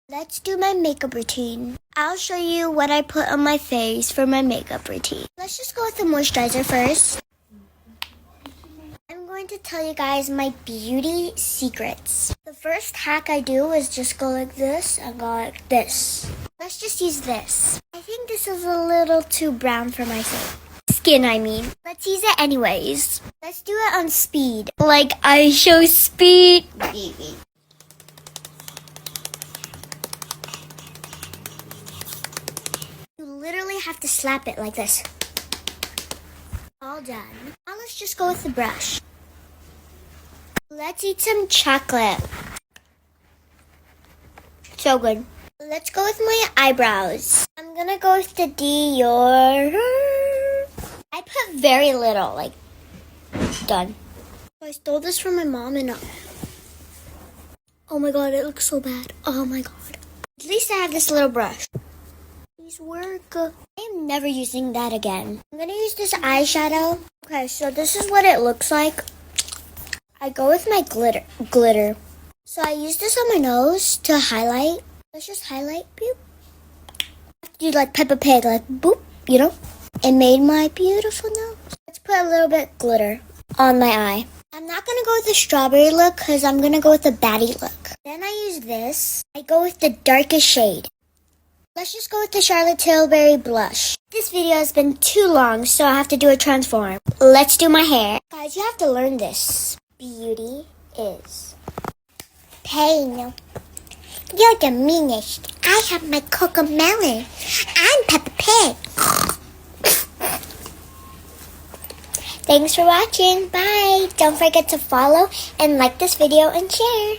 Let's do my makeup routine. I'll show you what I put on my face for my makeup routine. Let's just go with the moisturizer first. I'm going to tell you guys my beauty secrets. The first hack I do is just go like this and go like this. Let's just use this. I think this is a little too brown for my skin, I mean. Let's use it anyways. Let's do it on speed. Like I show speed. You literally have to slap it like this. All done. Now let's just go with the brush. Let's eat some chocolate. So good. Let's go with my eyebrows. I'm gonna go with the Dior. I put very little, like, done. I stole this from my mom and oh my god, it looks so bad. Oh my god. At least I have this little brush. Please work. I am never using that again. I'm gonna use this eyeshadow. Okay, so this is what it looks like. I go with my glitter. So I use this on my nose to highlight. Let's just highlight, boop. Do like Peppa Pig, like boop, you know? It made my beautiful nose. Let's put a little bit glitter on my eye. I'm not gonna go with the strawberry look because I'm gonna go with the baddie look. Then I use this. I go with the darkest shade. Let's just go with the Charlotte Tilbury blush. This video has been too long, so I have to do a transform. Let's do my hair. Guys, you have to learn this. Beauty is pain. You're the meanest. I have my Cocomelon. I'm Peppa Pig. Thanks for watching. Bye. Don't forget to follow and like this video and share.